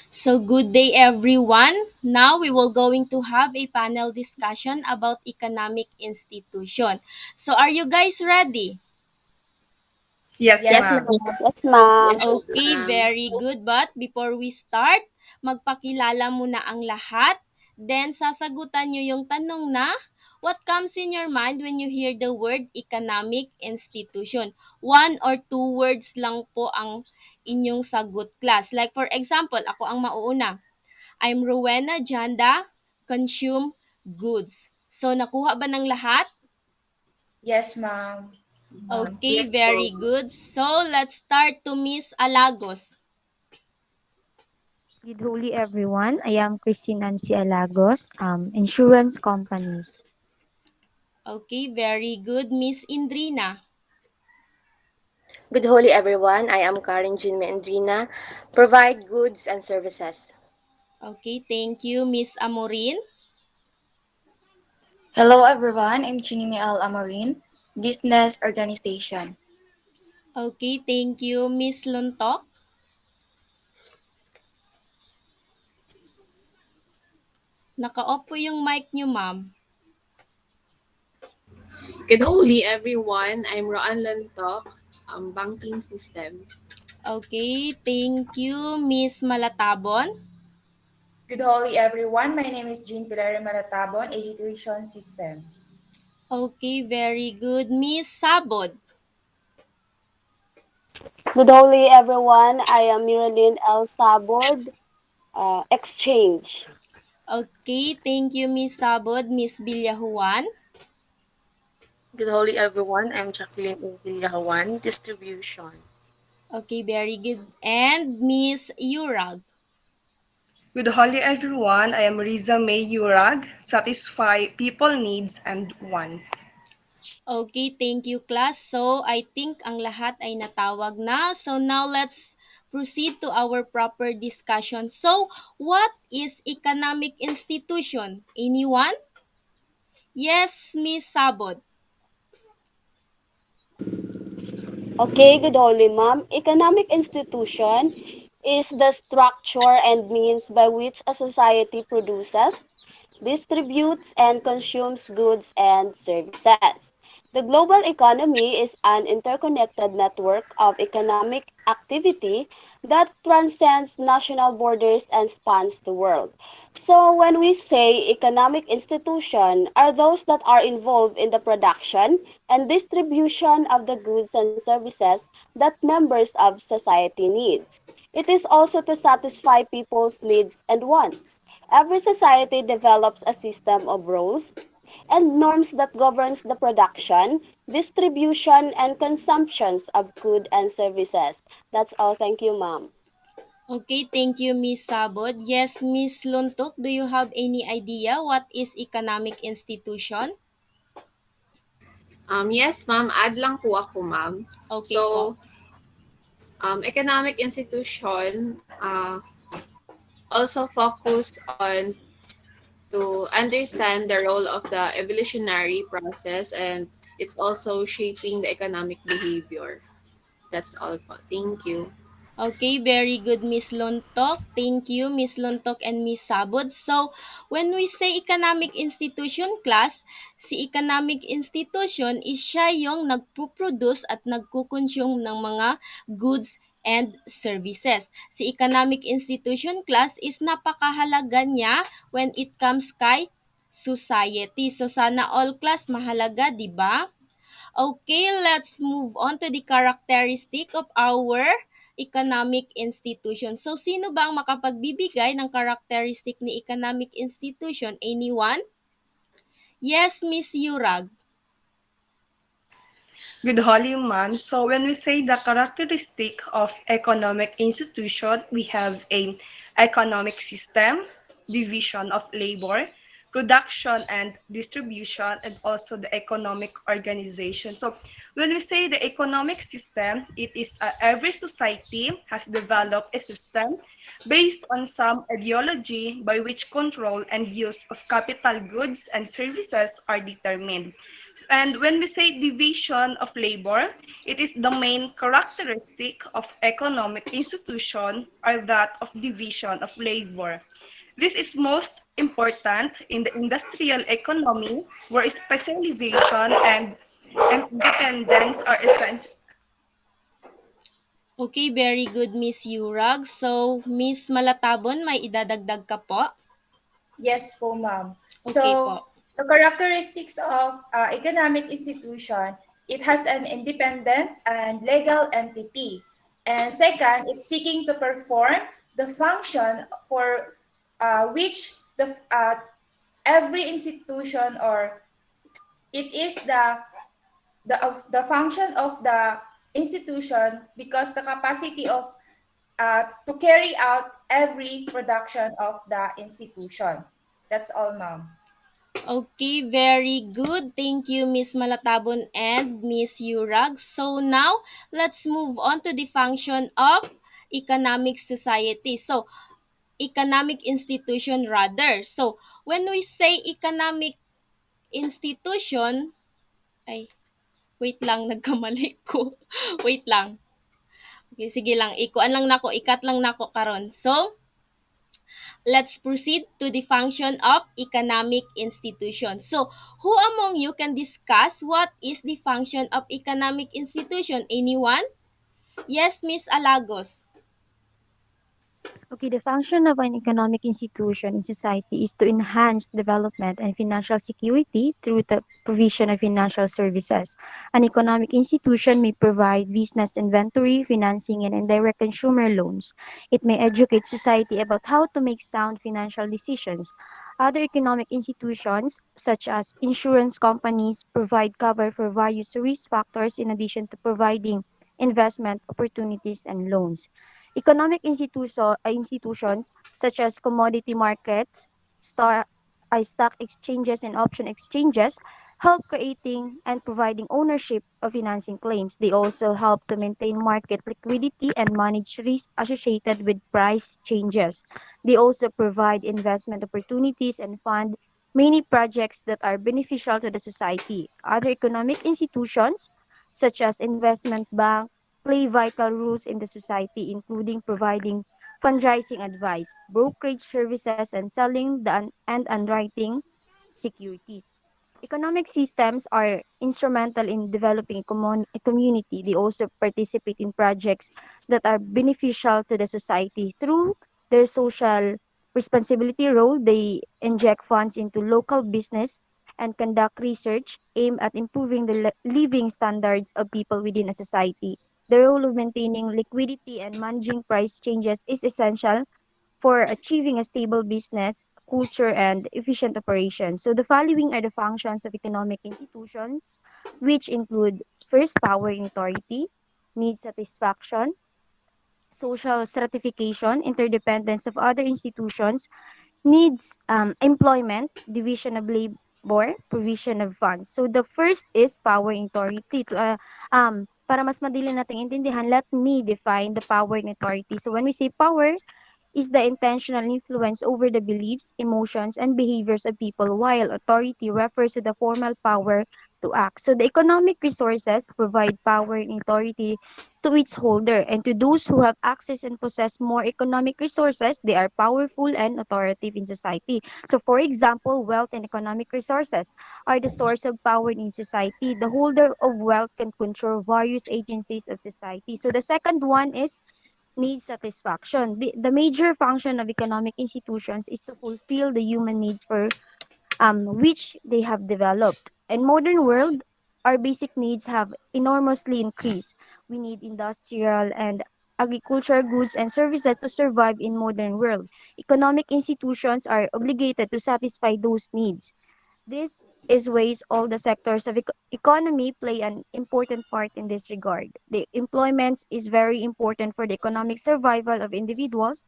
So good day everyone. Now we will going to have a panel discussion about economic institution. So are you guys ready? Yes, Yes, ma'am. ma'am. Yes, ma'am. Yes, Okay, ma'am. very good. But before we start, magpakilala muna ang lahat. Then sasagutan nyo yung tanong na, what comes in your mind when you hear the word economic institution? One or two words lang po ang inyong sagot class. Like for example, ako ang mauuna. I'm Rowena Janda, consume goods. So nakuha ba ng lahat? Yes, ma'am. Okay, Yes po. very good. So let's start to Miss Alagos. Good holy everyone. I am Christine Nancy Alagos, insurance companies. Okay, very good. Miss Indrina. Good holy everyone. I am Karen Jean Mendrina. Provide goods and services. Okay, thank you. Miss Amorin. Hello everyone, I'm Chinimi Al Amarin, Business Organization. Okay, thank you. Miss Luntok. Naka-off po yung mic nyo, ma'am. Good holy everyone. I'm Roan Lantok, banking system. Okay, thank you. Miss Malatabon. Good holy everyone. My name is Jean Pilar Maratabon, Education System. Okay, very good. Miss Sabod. Good holy everyone. I am Miralyn El Sabod, Exchange. Okay, thank you, Miss Sabod. Miss Villajuan. Good holy everyone, I'm Jacqueline Invillahawan, Distribution. Okay, very good. And Miss Yurag. Good holy everyone. I am Riza May Yurag. Satisfy people needs and wants. Okay, thank you class. So, I think ang lahat ay natawag na. So, now let's proceed to our proper discussion. So, what is economic institution? Anyone? Yes, Miss Sabot. Okay, good holy ma'am. Economic institution is the structure and means by which a society produces, distributes, and consumes goods and services. The global economy is an interconnected network of economic activity that transcends national borders and spans the world. So when we say economic institution are those that are involved in the production and distribution of the goods and services that members of society needs. It is also to satisfy people's needs and wants. Every society develops a system of rules and norms that governs the production, distribution, and consumptions of goods and services. That's all. Thank you, ma'am. Okay, thank you, Miss Sabot. Yes, Miss Luntok, do you have any idea what is economic institution? Yes, ma'am. Add lang po ako, ma'am. Okay po. So, economic institution also focus on to understand the role of the evolutionary process, and it's also shaping the economic behavior. That's all po. Thank you. Okay, very good, Miss Lontok. Thank you, Miss Lontok and Miss Sabod. So, when we say economic institution class, si economic institution is siya yung nagpo-produce at nagkukonsume ng mga goods and services. Si economic institution class is napakahalaga niya when it comes kay society. So, sana all class mahalaga, di ba? Okay, let's move on to the characteristic of our economic institution. So, sino ba ang makapagbibigay ng characteristic ni economic institution? Anyone? Yes, Miss Yurag. Good holy ma'am. So when we say the characteristic of economic institution, we have a economic system, division of labor, production and distribution, and also the economic organization. So when we say the economic system, it is every society has developed a system based on some ideology by which control and use of capital goods and services are determined. And when we say division of labor, it is the main characteristic of economic institution or that of division of labor. This is most important in the industrial economy where specialization and independence are essential. Okay, very good, Miss Yurag. So, Miss Malatabon, may idadagdag ka po? Yes po, ma'am. Okay So, po. the characteristics of economic institution, it has an independent and legal entity. And second, it's seeking to perform the function for which every institution or it is the function of the institution because the capacity of to carry out every production of the institution. That's all, ma'am. Okay, very good. Thank you, Miss Malatabon and Miss Yurag. So now, let's move on to the function of economic society. So, economic institution rather. So, when we say economic institution, ay, wait lang, nagkamali ko. Wait lang. Okay, sige lang. Ikuan lang nako, ikat lang nako karon. So, let's proceed to the function of economic institution. So, who among you can discuss what is the function of economic institution? Anyone? Yes, Miss Alagos. Okay, the function of an economic institution in society is to enhance development and financial security through the provision of financial services. An economic institution may provide business inventory, financing, and indirect consumer loans. It may educate society about how to make sound financial decisions. Other economic institutions, such as insurance companies, provide cover for various risk factors in addition to providing investment opportunities and loans. Institutions such as commodity markets, stock exchanges, and option exchanges help creating and providing ownership of financing claims. They also help to maintain market liquidity and manage risk associated with price changes. They also provide investment opportunities and fund many projects that are beneficial to the society. Other economic institutions, such as investment bank, play vital roles in the society, including providing fundraising advice, brokerage services, and selling and underwriting securities. Economic systems are instrumental in developing a community. They also participate in projects that are beneficial to the society through their social responsibility role. They inject funds into local business and conduct research aimed at improving the living standards of people within a society. The role of maintaining liquidity and managing price changes is essential for achieving a stable business culture and efficient operations. So the following are the functions of economic institutions, which include first, power and authority, need satisfaction, social stratification, interdependence of other institutions, needs employment, division of labor, provision of funds. So the first is power and authority. Para mas madali natin intindihan, let me define the power and authority. So when we say power, is the intentional influence over the beliefs, emotions, and behaviors of people, while authority refers to the formal power to act. So the economic resources provide power and authority to its holder, and to those who have access and possess more economic resources, they are powerful and authoritative in society. So, for example, wealth and economic resources are the source of power in society. The holder of wealth can control various agencies of society. So, the second one is need satisfaction. The major function of economic institutions is to fulfill the human needs for which they have developed. In modern world, our basic needs have enormously increased. We need industrial and agricultural goods and services to survive in modern world. Economic institutions are obligated to satisfy those needs. This is ways all the sectors of economy play an important part in this regard. The employment is very important for the economic survival of individuals.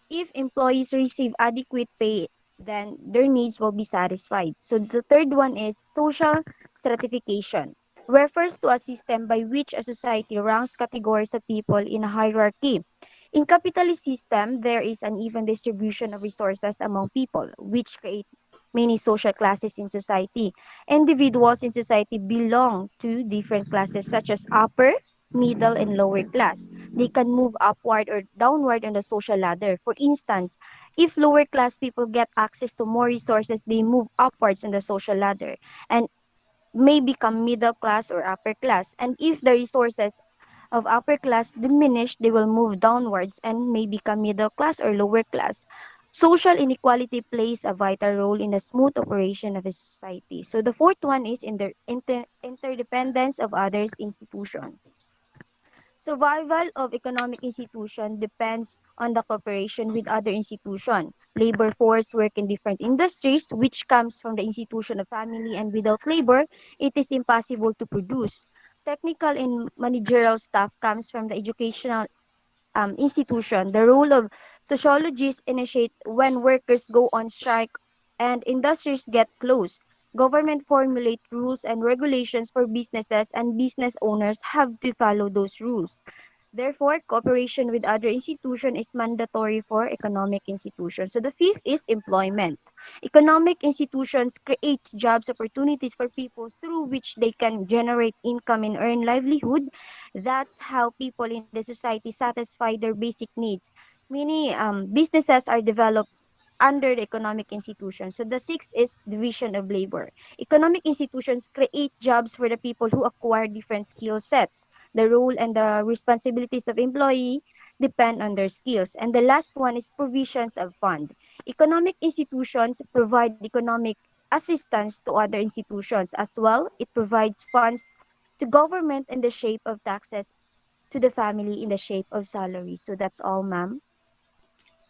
If employees receive adequate pay, then their needs will be satisfied. So the third one is social stratification. Refers to a system by which a society ranks categories of people in a hierarchy. In capitalist system, there is an even distribution of resources among people, which create many social classes in society. Individuals in society belong to different classes such as upper, middle, and lower class. They can move upward or downward on the social ladder. For instance, if lower class people get access to more resources, they move upwards in the social ladder and may become middle class or upper class. And if the resources of upper class diminish, they will move downwards and may become middle class or lower class. Social inequality plays a vital role in the smooth operation of a society. So the fourth one is in the interdependence of others' institutions. Survival of economic institution depends on the cooperation with other institutions. Labor force work in different industries, which comes from the institution of family, and without labor, it is impossible to produce. Technical and managerial staff comes from the educational institution. The role of sociologists initiate when workers go on strike and industries get closed. Government formulate rules and regulations for businesses, and business owners have to follow those rules. Therefore, cooperation with other institutions is mandatory for economic institutions. So the fifth is employment. Economic institutions creates jobs opportunities for people through which they can generate income and earn livelihood. That's how people in the society satisfy their basic needs. Many businesses are developed under the economic institutions. So the sixth is division of labor. Economic institutions create jobs for the people who acquire different skill sets. The role and the responsibilities of employee depend on their skills. And the last one is provisions of fund. Economic institutions provide economic assistance to other institutions as well. It provides funds to government in the shape of taxes, to the family in the shape of salary. So that's all, ma'am.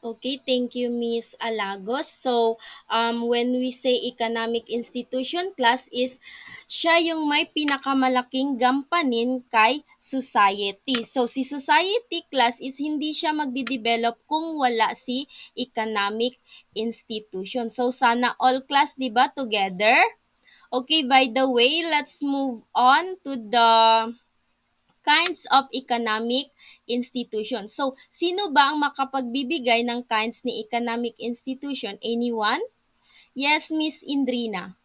Okay, thank you, Miss Alagos. So, when we say economic institution class is siya yung may pinakamalaking gampanin kay society. So, si society class is hindi siya magdi-develop kung wala si economic institution. So, sana all class, di ba, together? Okay, by the way, let's move on to the kinds of economic institution. So, sino ba ang makapagbibigay ng kinds ni economic institution? Anyone? Yes, Miss Indrina.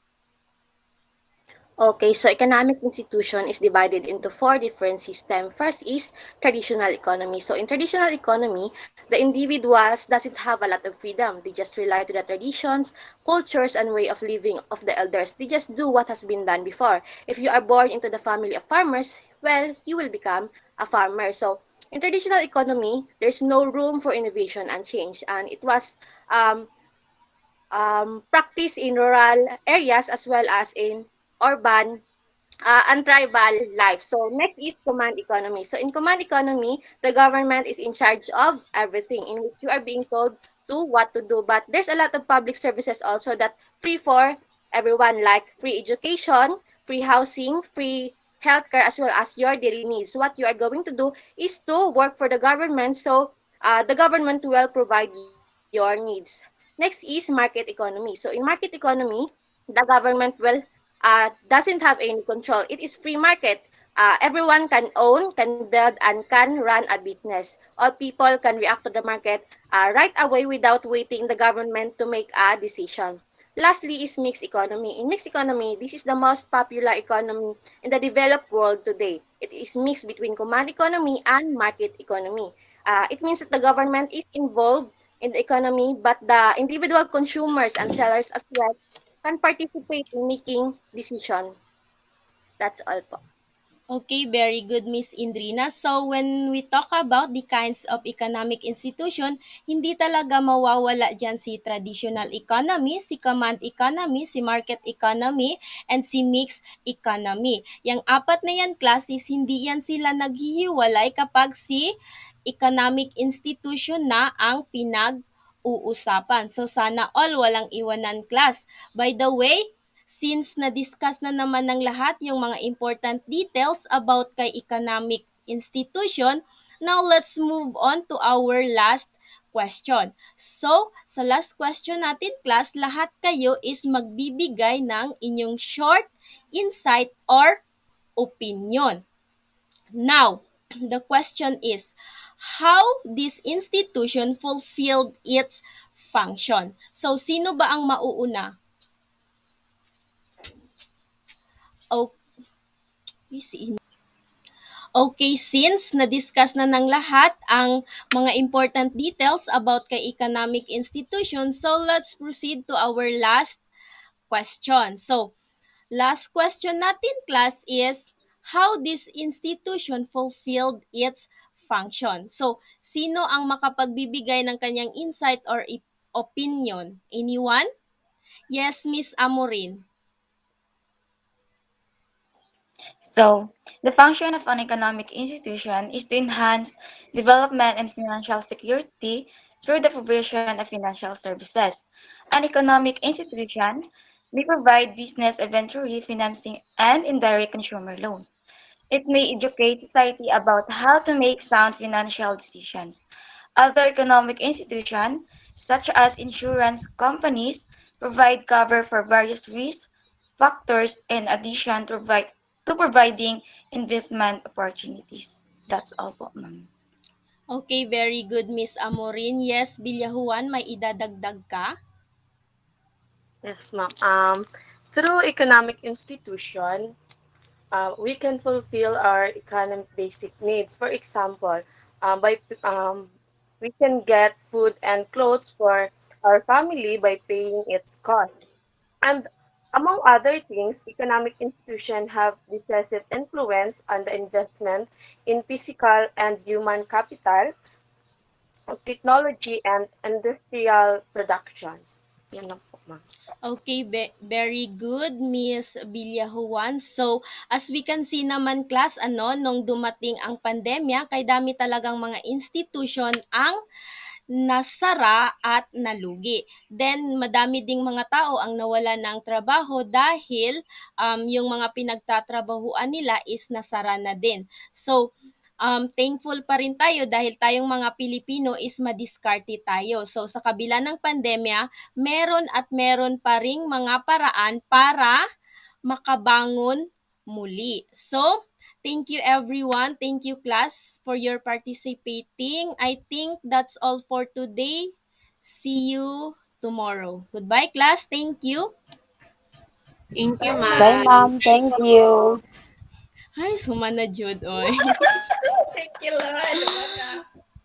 Okay, so economic institution is divided into four different systems. First is traditional economy. So in traditional economy, the individuals doesn't have a lot of freedom. They just rely to the traditions, cultures, and way of living of the elders. They just do what has been done before. If you are born into the family of farmers, well, you will become a farmer. So in traditional economy, there's no room for innovation and change. And it was um, practiced in rural areas as well as in urban and tribal life. So next is command economy. So in command economy, the government is in charge of everything in which you are being told to what to do. But there's a lot of public services also that free for everyone, like free education, free housing, free healthcare, as well as your daily needs. What you are going to do is to work for the government, so the government will provide your needs. Next is market economy. So in market economy, the government will doesn't have any control. It is free market. Everyone can own, can build, and can run a business. All people can react to the market right away without waiting the government to make a decision. Lastly is mixed economy. In mixed economy, this is the most popular economy in the developed world today. It is mixed between command economy and market economy. It means that the government is involved in the economy, but the individual consumers and sellers as well can participate in making decision. That's all po. Okay, very good, Miss Indrina. So, when we talk about the kinds of economic institution, hindi talaga mawawala dyan si traditional economy, si command economy, si market economy, and si mixed economy. Yang apat na yan classes, hindi yan sila naghihiwalay kapag si economic institution na ang pinag-uusapan. So, sana all walang iwanan class. By the way, since na-discuss na naman ng lahat yung mga important details about kay economic institution, now let's move on to our last question. So, sa last question natin, class, lahat kayo is magbibigay ng inyong short insight or opinion. Now, the question is, how this institution fulfilled its function? So, sino ba ang mauuna? Oh, okay, since na-discuss na ng lahat ang mga important details about kay economic institution, so let's proceed to our last question. So, last question natin, class, is how this institution fulfilled its function. So, sino ang makapagbibigay ng kanyang insight or opinion? Anyone? Yes, Miss Amorin. So, the function of an economic institution is to enhance development and financial security through the provision of financial services. An economic institution may provide business eventually financing and indirect consumer loans. It may educate society about how to make sound financial decisions. Other economic institutions, such as insurance companies, provide cover for various risk factors in addition to providing investment opportunities. That's all po, ma'am. Okay, very good, Miss Amorin. Yes, Bilyahuan, may idadagdag ka? Yes, ma'am. Through economic institution, we can fulfill our economic basic needs. For example, by we can get food and clothes for our family by paying its cost. And among other things, economic institutions have decisive influence on the investment in physical and human capital, technology, and industrial production. Yan lang po, ma'am. Okay, very good, Miss Bilyahuan. So, as we can see naman, class, nung dumating ang pandemya, kay dami talagang mga institution ang nasara at nalugi. Then, madami ding mga tao ang nawala ng trabaho dahil yung mga pinagtatrabahuan nila is nasara na din. So, thankful pa rin tayo dahil tayong mga Pilipino is madiskarte tayo. So, sa kabila ng pandemya, meron at meron pa ring mga paraan para makabangon muli. So, thank you everyone. Thank you class for your participating. I think that's all for today. See you tomorrow. Goodbye class. Thank you. Thank you, Bye, Bye, ma'am. ma'am. ma'am. Thank you. Ay, sumana jud oy. Thank you, Lord. Bye,